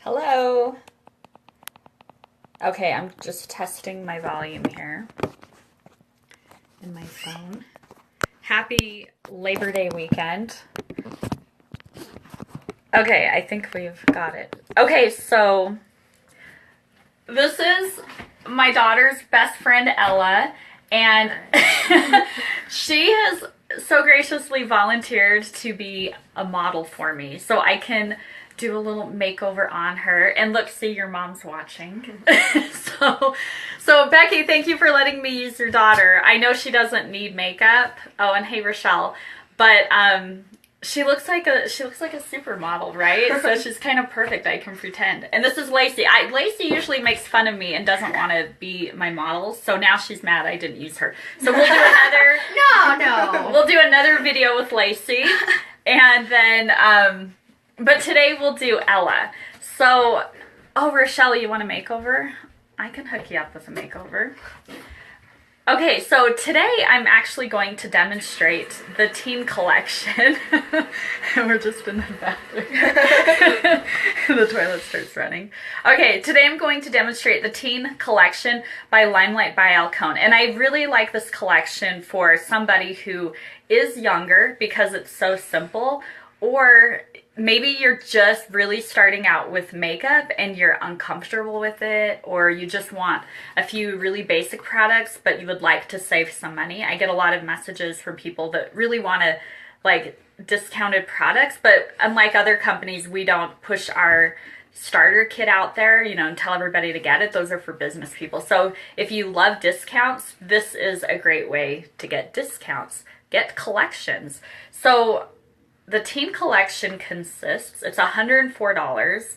Hello. Okay, I'm just testing my volume here in my phone. Happy Labor Day weekend. Okay, I think we've got it. Okay, so this is my daughter's best friend, Ella, and she has so graciously volunteered to be a model for me so I can do a little makeover on her. And look, see, your mom's watching. So Becky, thank you for letting me use your daughter. I know she doesn't need makeup. Oh, and hey, Rochelle, but she looks like a supermodel, right? So she's kind of perfect. I can pretend. And this is Lacey. Lacey usually makes fun of me and doesn't want to be my model. So now she's mad I didn't use her. So we'll do another. No. We'll do another video with Lacey, and then but today we'll do Ella. So, oh, Rochelle, you want a makeover? I can hook you up with a makeover. Okay, so today I'm actually going to demonstrate the teen collection. We're just in the bathroom. The toilet starts running. Okay, today I'm going to demonstrate the teen collection by Limelight by Alcone. And I really like this collection for somebody who is younger because it's so simple, or maybe you're just really starting out with makeup and you're uncomfortable with it, or you just want a few really basic products but you would like to save some money. I get a lot of messages from people that really want to like discounted products, but unlike other companies, we don't push our starter kit out there, you know, and tell everybody to get it. Those are for business people. So if you love discounts, this is a great way to get discounts. Get collections. So the teen collection consists, it's $104.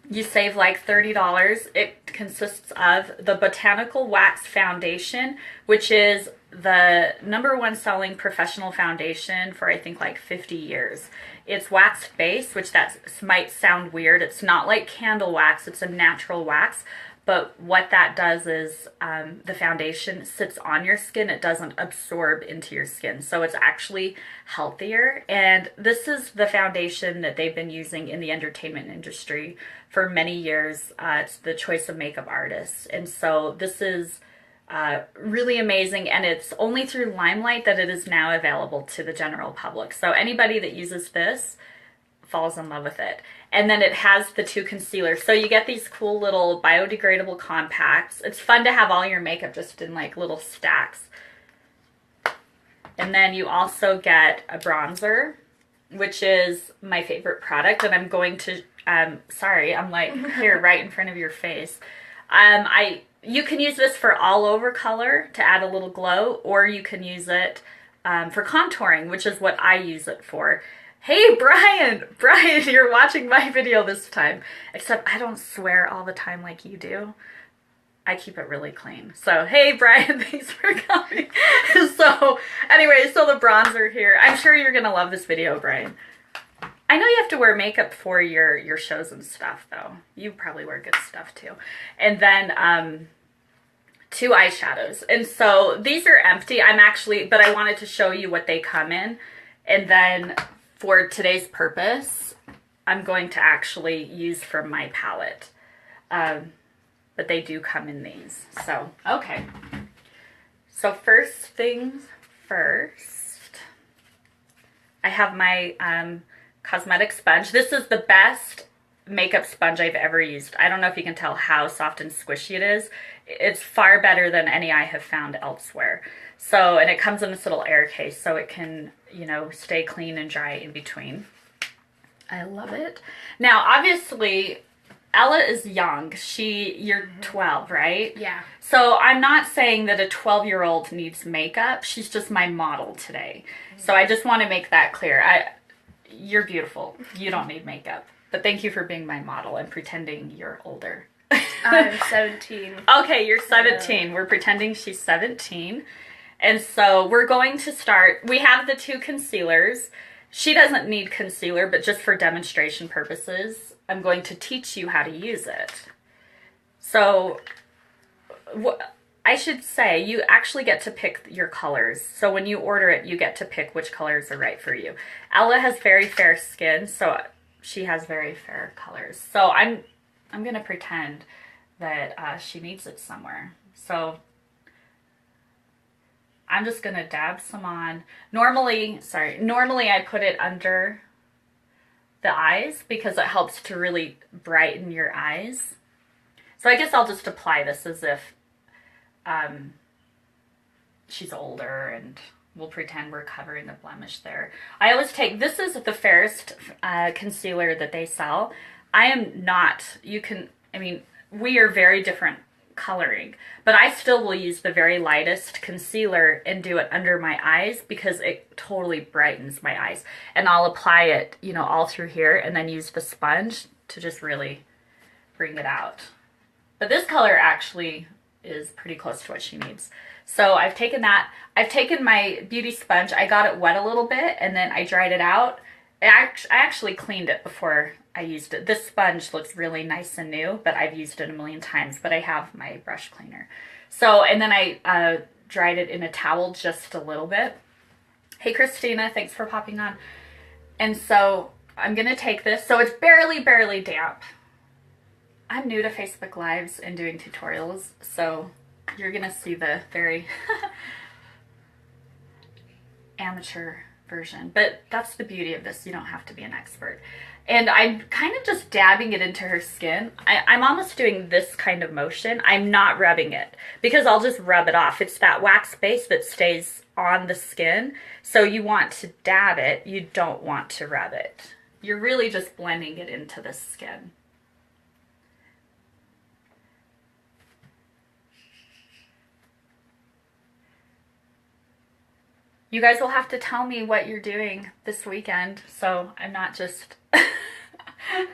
You save like $30. It consists of the Botanical Wax Foundation, which is the #1 selling professional foundation for I think like 50 years. It's wax based, which that might sound weird. It's not like candle wax, it's a natural wax. But what that does is the foundation sits on your skin. It doesn't absorb into your skin. So it's actually healthier. And this is the foundation that they've been using in the entertainment industry for many years. It's the choice of makeup artists. And so this is really amazing. And it's only through Limelight that it is now available to the general public. So anybody that uses this falls in love with it. And then it has the 2 concealers. So you get these cool little biodegradable compacts. It's fun to have all your makeup just in like little stacks. And then you also get a bronzer, which is my favorite product. And I'm going to, sorry, I'm like here right in front of your face. You can use this for all over color to add a little glow, or you can use it for contouring, which is what I use it for. Hey, Brian, you're watching my video this time. Except I don't swear all the time like you do. I keep it really clean. So, hey, Brian, thanks for coming. So, anyway, so the bronzer here. I'm sure you're going to love this video, Brian. I know you have to wear makeup for your shows and stuff, though. You probably wear good stuff, too. And then 2 eyeshadows. And so these are empty. But I wanted to show you what they come in. And then for today's purpose, I'm going to actually use from my palette. But they do come in these. So, okay. So first things first, I have my cosmetic sponge. This is the best makeup sponge I've ever used. I don't know if you can tell how soft and squishy it is. It's far better than any I have found elsewhere. So, and it comes in this little air case so it can, you know, stay clean and dry in between. I love it. Now, obviously, Ella is young. You're 12, right? Yeah. So I'm not saying that a 12-year-old needs makeup. She's just my model today. So I just want to make that clear. You're beautiful. You don't need makeup. But thank you for being my model and pretending you're older. I'm 17. Okay, you're 17. We're pretending she's 17. And so we're going to start. We have the 2 concealers. She doesn't need concealer, but just for demonstration purposes, I'm going to teach you how to use it. So I should say you actually get to pick your colors. So when you order it, you get to pick which colors are right for you. Ella has very fair skin, so she has very fair colors. So I'm going to pretend that she needs it somewhere. So I'm just going to dab some on. Normally I put it under the eyes because it helps to really brighten your eyes. So I guess I'll just apply this as if she's older, and we'll pretend we're covering the blemish there. I always take, this is the fairest concealer that they sell. I am not, we are very different coloring, but I still will use the very lightest concealer and do it under my eyes because it totally brightens my eyes. And I'll apply it, all through here, and then use the sponge to just really bring it out. But this color actually is pretty close to what she needs. So I've taken that. I've taken my beauty sponge. I got it wet a little bit, and then I dried it out. I actually cleaned it before I used it. This sponge looks really nice and new, but I've used it a million times, but I have my brush cleaner. So, and then I dried it in a towel just a little bit. Hey, Christina, thanks for popping on. And so I'm going to take this. So it's barely damp. I'm new to Facebook Lives and doing tutorials, so you're going to see the very amateur version. But that's the beauty of this. You don't have to be an expert. And I'm kind of just dabbing it into her skin. I'm almost doing this kind of motion. I'm not rubbing it because I'll just rub it off. It's that wax base that stays on the skin. So you want to dab it. You don't want to rub it. You're really just blending it into the skin. You guys will have to tell me what you're doing this weekend, so I'm not just... I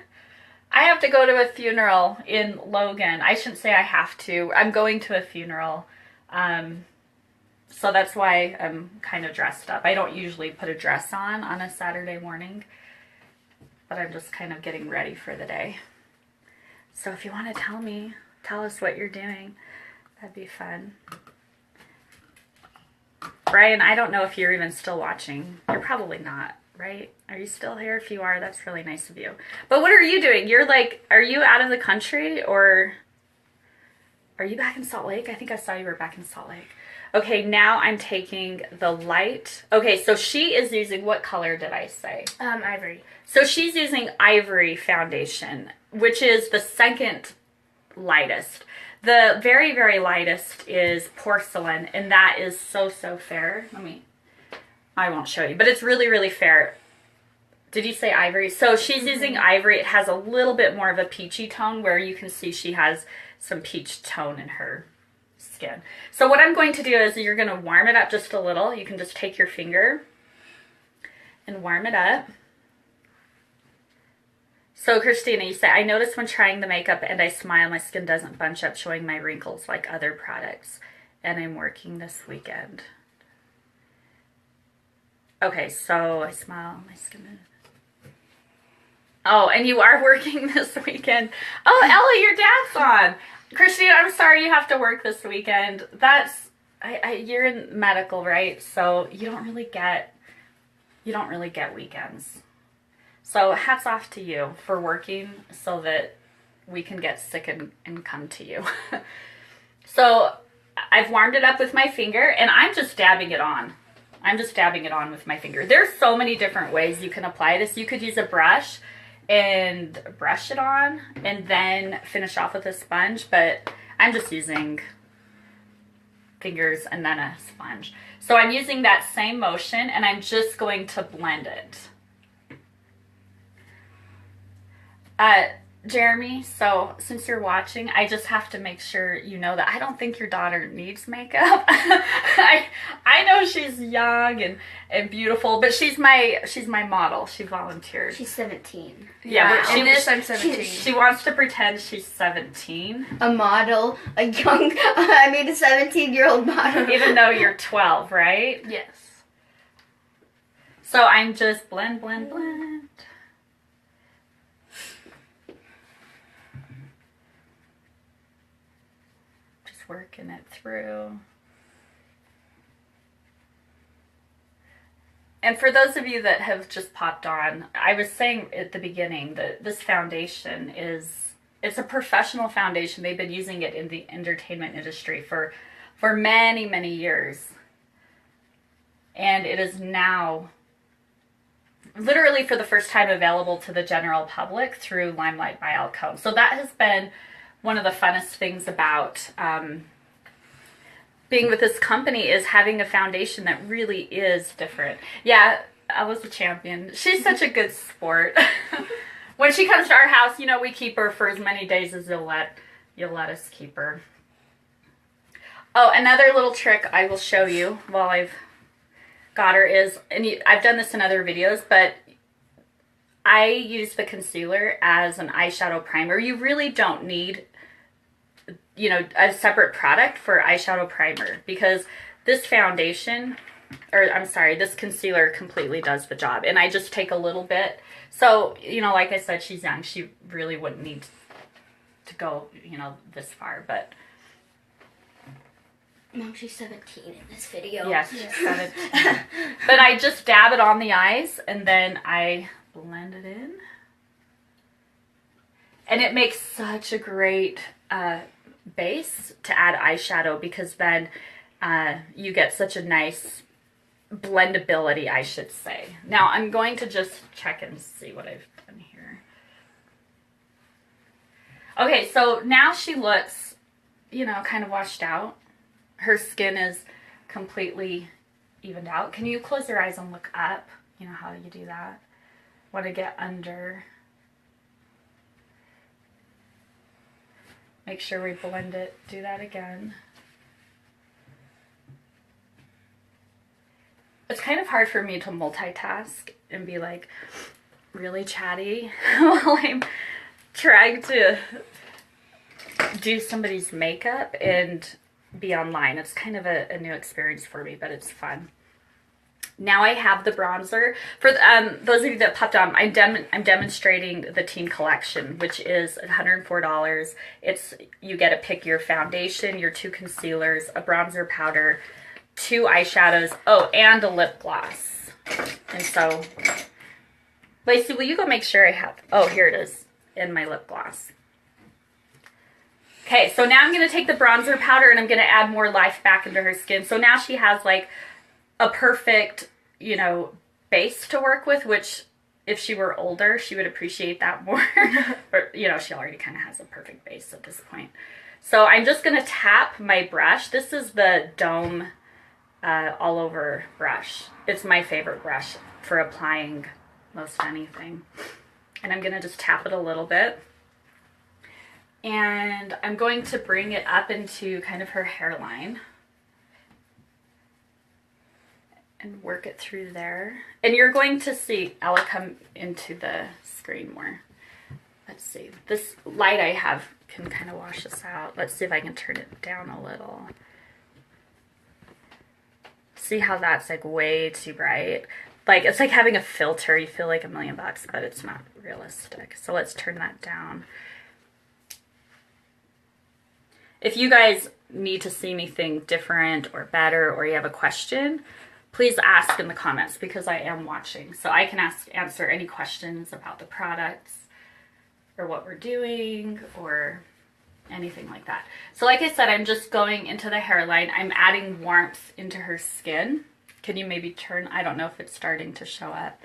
have to go to a funeral in Logan. I shouldn't say I have to. I'm going to a funeral, so that's why I'm kind of dressed up. I don't usually put a dress on a Saturday morning, but I'm just kind of getting ready for the day. So if you want to tell us what you're doing, that'd be fun. Brian, I don't know if you're even still watching. You're probably not, right? Are you still here? If you are, that's really nice of you. But what are you doing? You're like, are you out of the country, or are you back in Salt Lake? I think I saw you were back in Salt Lake. Okay, now I'm taking the light. Okay, so she is using, what color did I say? Ivory. So she's using Ivory foundation, which is the second lightest. The very, very lightest is Porcelain, and that is so fair. I won't show you, but it's really, really fair. Did you say Ivory? So she's using Ivory. It has a little bit more of a peachy tone, where you can see she has some peach tone in her skin. So what I'm going to do is you're going to warm it up just a little. You can just take your finger and warm it up. So Christina, you say, I notice when trying the makeup and I smile, my skin doesn't bunch up, showing my wrinkles like other products. And I'm working this weekend. Okay, so I smile, my skin is... Oh, and you are working this weekend. Oh, Ellie, your dad's on. Christina, I'm sorry you have to work this weekend. That's, you're in medical, right? So you don't really get weekends. So hats off to you for working so that we can get sick and come to you. So I've warmed it up with my finger, and I'm just dabbing it on. I'm just dabbing it on with my finger. There's so many different ways you can apply this. You could use a brush and brush it on and then finish off with a sponge, but I'm just using fingers and then a sponge. So I'm using that same motion, and I'm just going to blend it. Jeremy, so since you're watching, I just have to make sure you know that I don't think your daughter needs makeup. I know she's young and beautiful, but she's my model. She volunteered. She's 17. Yeah, in this I'm 17. She wants to pretend she's 17. A model, a 17-year-old model. Even though you're 12, right? Yes. So I'm just blend. Working it through. And for those of you that have just popped on, I was saying at the beginning that this foundation it's a professional foundation. They've been using it in the entertainment industry for many, many years. And it is now literally for the first time available to the general public through Limelight by Alcone. So that has been one of the funnest things about being with this company, is having a foundation that really is different. Yeah, I was a champion. She's such a good sport. When she comes to our house, you know, we keep her for as many days as you'll let us keep her. Oh, another little trick I will show you while I've got her is, and I've done this in other videos, but I use the concealer as an eyeshadow primer. You really don't need, you know, a separate product for eyeshadow primer, because this foundation, or I'm sorry, this concealer completely does the job. And I just take a little bit. So, you know, like I said, she's young. She really wouldn't need to go, you know, this far, but. Mom, she's 17 in this video. Yes, she's 17. But I just dab it on the eyes and then I blend it in. And it makes such a great base to add eyeshadow, because then you get such a nice blendability, I should say. Now I'm going to just check and see what I've done here. Okay, so now she looks, you know, kind of washed out. Her skin is completely evened out. Can you close your eyes and look up? You know how you do that? Want to get under. Make sure we blend it. Do that again. It's kind of hard for me to multitask and be like really chatty while I'm trying to do somebody's makeup and be online. It's kind of a new experience for me, but it's fun. Now I have the bronzer. For those of you that popped on, I'm demonstrating the teen collection, which is $104. You get to pick your foundation, your 2 concealers, a bronzer powder, 2 eyeshadows, oh, and a lip gloss. And so, Lacey, will you go make sure I have, oh, here it is, in my lip gloss. Okay, so now I'm going to take the bronzer powder and I'm going to add more life back into her skin. So now she has like a perfect, you know, base to work with, which if she were older, she would appreciate that more. But, you know, she already kind of has a perfect base at this point. So I'm just going to tap my brush. This is the Dome all over brush. It's my favorite brush for applying most anything. And I'm going to just tap it a little bit. And I'm going to bring it up into kind of her hairline and work it through there. And you're going to see Ella come into the screen more. Let's see. This light I have can kind of wash this out. Let's see if I can turn it down a little. See how that's like way too bright? Like, it's like having a filter. You feel like $1 million, but it's not realistic. So let's turn that down. If you guys need to see anything different or better, or you have a question, please ask in the comments, because I am watching. So I can answer any questions about the products or what we're doing or anything like that. So like I said, I'm just going into the hairline. I'm adding warmth into her skin. Can you maybe turn? I don't know if it's starting to show up.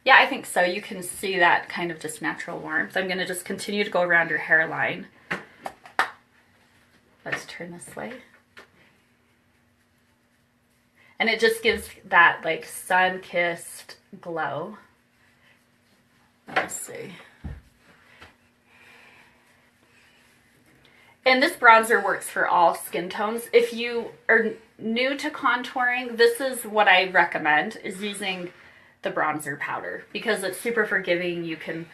Yeah, I think so. You can see that kind of just natural warmth. I'm going to just continue to go around her hairline. Let's turn this way. And it just gives that like sun-kissed glow. Let's see. And this bronzer works for all skin tones. If you are new to contouring, this is what I recommend, is using the bronzer powder, because it's super forgiving. You can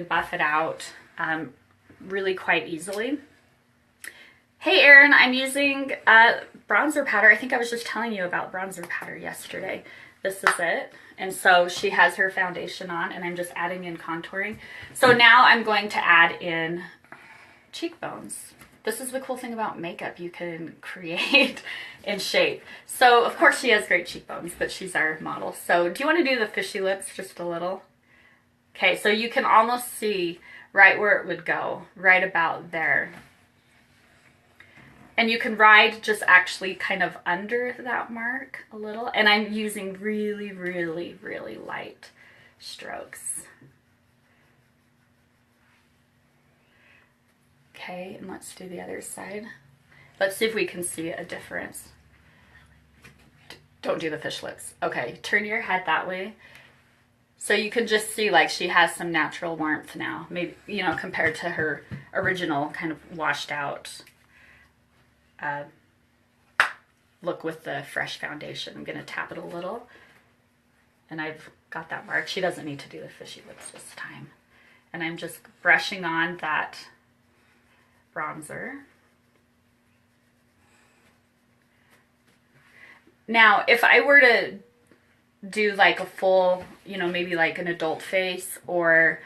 buff it out really quite easily. Hey Erin, I'm using bronzer powder. I think I was just telling you about bronzer powder yesterday. This is it. And so she has her foundation on, and I'm just adding in contouring. So now I'm going to add in cheekbones. This is the cool thing about makeup. You can create and shape. So, of course, she has great cheekbones, but she's our model. So, do you want to do the fishy lips just a little? Okay, so you can almost see right where it would go, right about there. And you can ride just actually kind of under that mark a little. And I'm using really, really, really light strokes. Okay, and let's do the other side. Let's see if we can see a difference. Don't do the fish lips. Okay, turn your head that way. So you can just see like she has some natural warmth now. Maybe, you know, compared to her original kind of washed out look with the fresh foundation. I'm going to tap it a little. And I've got that mark. She doesn't need to do the fishy lips this time. And I'm just brushing on that bronzer. Now, if I were to do like a full, you know, maybe like an adult face or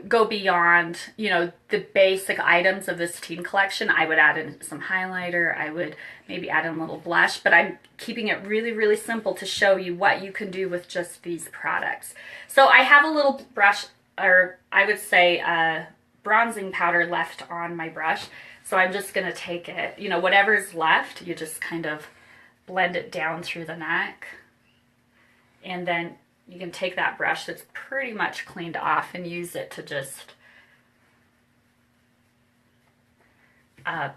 go beyond, you know, the basic items of this teen collection, I would add in some highlighter. I would maybe add in a little blush, but I'm keeping it really, really simple to show you what you can do with just these products. So I have a little brush, or I would say bronzing powder left on my brush. So I'm just going to take it, you know, whatever's left, you just kind of blend it down through the neck. And then you can take that brush that's pretty much cleaned off and use it to just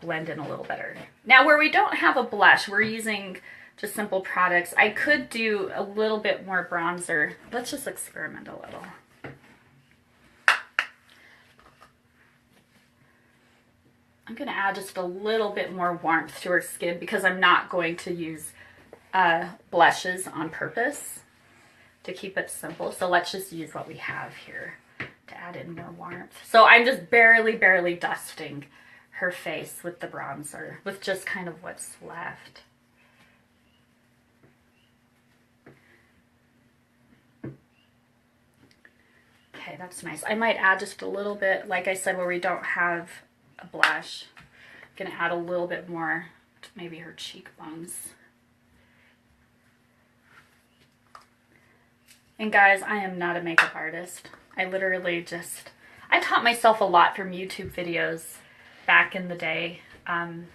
blend in a little better. Now where we don't have a blush, we're using just simple products. I could do a little bit more bronzer. Let's just experiment a little. I'm going to add just a little bit more warmth to her skin because I'm not going to use blushes on purpose to keep it simple. So let's just use what we have here to add in more warmth. So I'm just barely dusting her face with the bronzer, with just kind of what's left. Okay, that's nice. I might add just a little bit, like I said, where we don't have a blush. I'm gonna add a little bit more to maybe her cheekbones. And guys, I am not a makeup artist. I literally just, I taught myself a lot from YouTube videos back in the day. And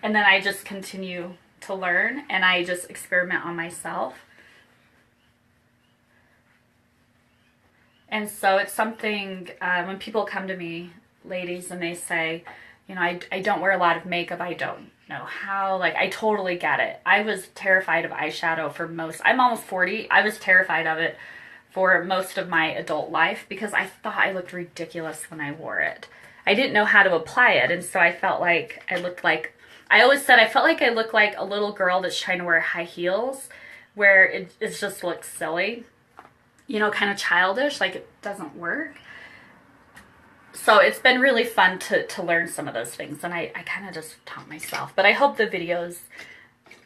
then I just continue to learn and I just experiment on myself. And so it's something, when people come to me, ladies, and they say, you know, I don't wear a lot of makeup, I don't know how, like, I totally get it. I was terrified of eyeshadow for I'm almost 40, I was terrified of it for most of my adult life because I thought I looked ridiculous when I wore it. I didn't know how to apply it, and so I felt like I looked like, I always said I felt like I looked like a little girl that's trying to wear high heels, where it just looks silly. You know, kind of childish, like it doesn't work. So it's been really fun to learn some of those things, and I kind of just taught myself. But I hope the videos,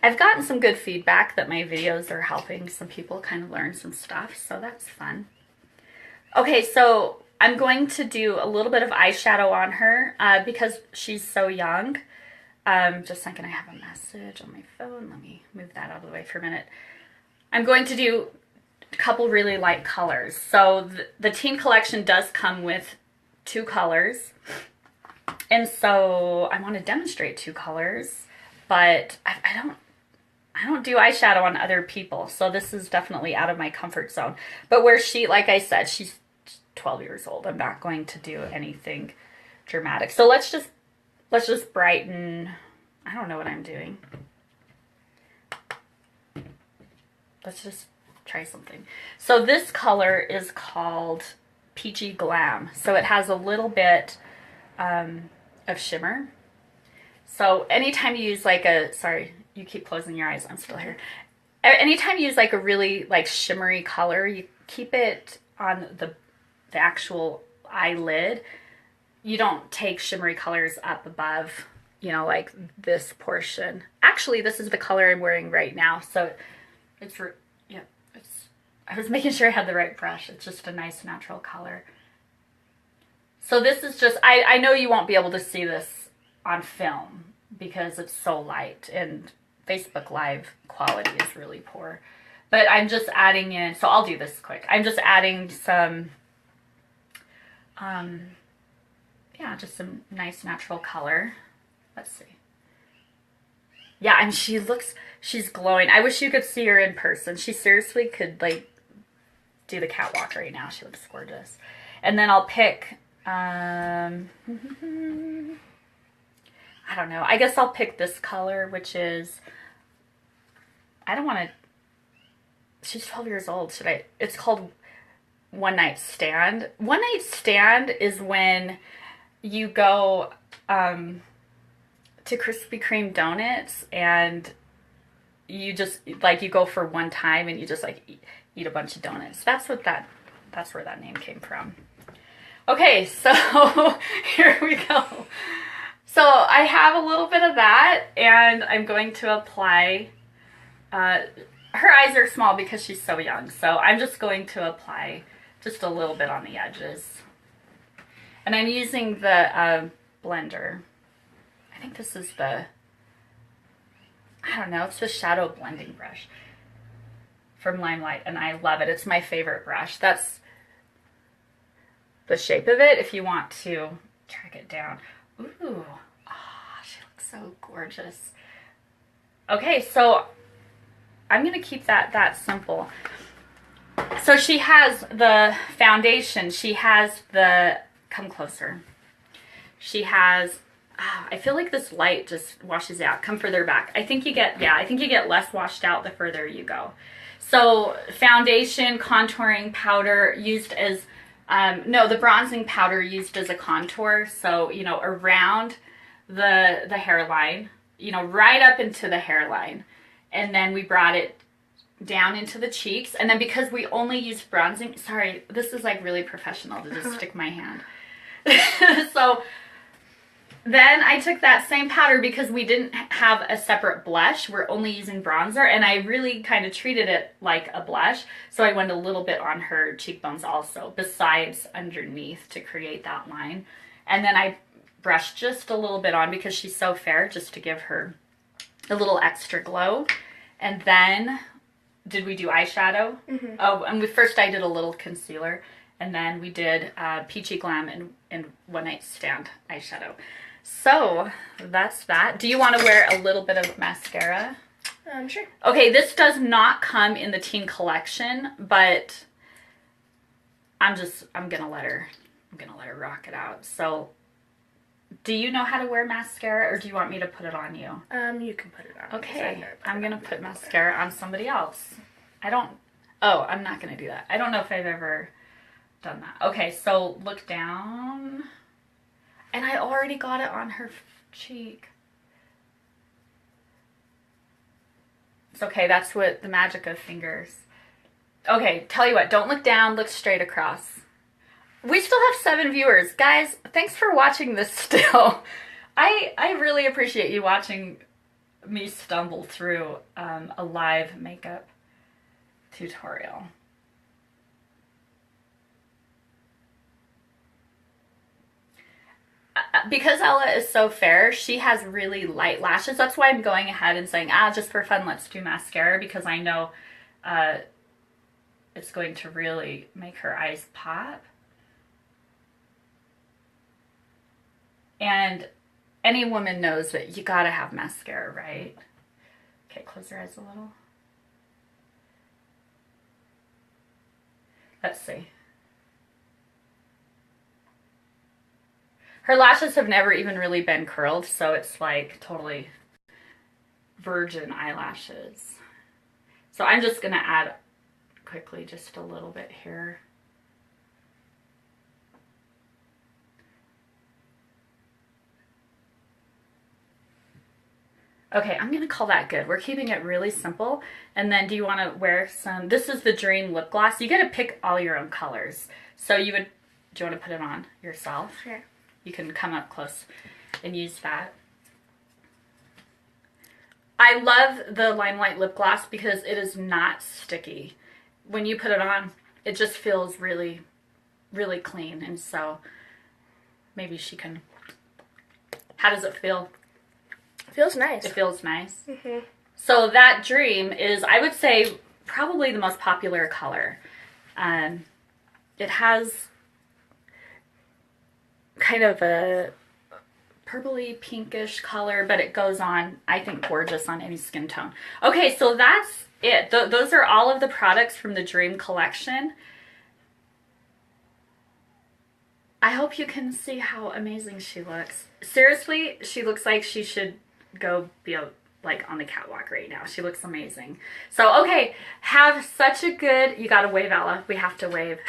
I've gotten some good feedback that my videos are helping some people kind of learn some stuff, so that's fun. Okay, so I'm going to do a little bit of eyeshadow on her because she's so young. Just a second, I have a message on my phone. Let me move that out of the way for a minute. I'm going to do a couple really light colors. So the teen collection does come with 2 colors, and so I want to demonstrate 2 colors, but I don't do eyeshadow on other people, so this is definitely out of my comfort zone. But where she, like I said, she's 12 years old, I'm not going to do anything dramatic. So let's just brighten. I don't know what I'm doing. Let's just try something. So this color is called Peachy Glam. So it has a little bit of shimmer. So anytime you use like a, sorry, you keep closing your eyes, I'm still here. Anytime you use like a really like shimmery color, you keep it on the actual eyelid. You don't take shimmery colors up above, you know, like this portion. Actually, this is the color I'm wearing right now. So it's, yeah, I was making sure I had the right brush. It's just a nice natural color. So this is just, I know you won't be able to see this on film because it's so light and Facebook Live quality is really poor. But I'm just adding in, so I'll do this quick. I'm just adding some, yeah, just some nice natural color. Let's see. Yeah, and she's glowing. I wish you could see her in person. She seriously could, like, do the catwalk right now. She looks gorgeous. And then I'll pick, I don't know. I guess I'll pick this color, which is, I don't want to, she's 12 years old. It's called One Night Stand. One Night Stand is when you go to Krispy Kreme donuts and you just, like, you go for one time and you just, like, eat a bunch of donuts. That's where that name came from. Okay, so here we go. So I have a little bit of that, and I'm going to apply, her eyes are small because she's so young, so I'm just going to apply just a little bit on the edges. And I'm using the blender. I think this is the, I don't know, it's the shadow blending brush from Limelight, and I love it. It's my favorite brush. That's the shape of it if you want to track it down. Ooh, oh, she looks so gorgeous. Okay, so I'm going to keep that simple. So she has the foundation. She has the, come closer. She has, oh, I feel like this light just washes out. Come further back. I think you get less washed out the further you go. So foundation, contouring powder used as, no, the bronzing powder used as a contour. So, you know, around the hairline, you know, right up into the hairline. And then we brought it down into the cheeks. And then because we only used bronzing, sorry, this is like really professional to just stick my hand. So then I took that same powder because we didn't have a separate blush. We're only using bronzer, and I really kind of treated it like a blush. So I went a little bit on her cheekbones also, besides underneath to create that line. And then I brushed just a little bit on because she's so fair, just to give her a little extra glow. And then, did we do eyeshadow? Mm-hmm. Oh, and first I did a little concealer, and then we did Peachy Glam and One Night Stand eyeshadow. So that's that. Do you want to wear a little bit of mascara? Sure. Okay, this does not come in the teen collection, but I'm gonna let her rock it out. So, do you know how to wear mascara, or do you want me to put it on you? You can put it on. Okay, I'm gonna put mascara on somebody else. I'm not gonna do that. I don't know if I've ever done that. Okay, so look down. And I already got it on her cheek. It's okay, that's what the magic of fingers. Okay, tell you what, don't look down, look straight across. We still have 7 viewers. Guys, thanks for watching this still. I really appreciate you watching me stumble through a live makeup tutorial. Because Ella is so fair, she has really light lashes. That's why I'm going ahead and saying, just for fun, let's do mascara, because I know it's going to really make her eyes pop. And any woman knows that you gotta have mascara, right? Okay, close your eyes a little. Let's see. Her lashes have never even really been curled, so it's like totally virgin eyelashes. So I'm just gonna add quickly just a little bit here. Okay, I'm gonna call that good. We're keeping it really simple. And then do you wanna wear some, this is the Dream lip gloss. You gotta pick all your own colors. So do you wanna put it on yourself? Sure. You can come up close and use that. I love the Limelight lip gloss because it is not sticky. When you put it on, it just feels really, really clean. And so maybe she can. How does it feel? It feels nice. It feels nice. Mm-hmm. So that dream is, I would say, probably the most popular color. It has kind of a purpley pinkish color, but it goes on, I think, gorgeous on any skin tone. Okay, so that's it. Those are all of the products from the Dream collection. I hope you can see how amazing she looks. Seriously, she looks like she should go be like on the catwalk right now. She looks amazing. So, okay, have such a good, you gotta wave, Ella. We have to wave.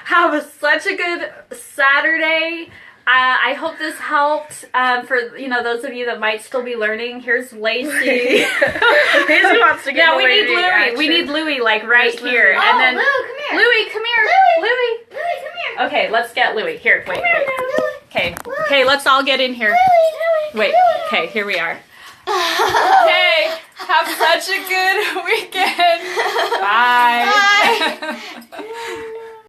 Have such a good Saturday. I hope this helped for, you know, those of you that might still be learning. Here's Lacey. Lacey wants to get we need Louie. action. We need Louie like right here. Oh, And then Lou, come here. Louie, come here. Louie, come here. Okay, let's get Louie. Here, wait. Louie. Okay. Okay, let's all get in here. Louie. Wait. Okay, here we are. Okay. Have such a good weekend. Bye. Bye.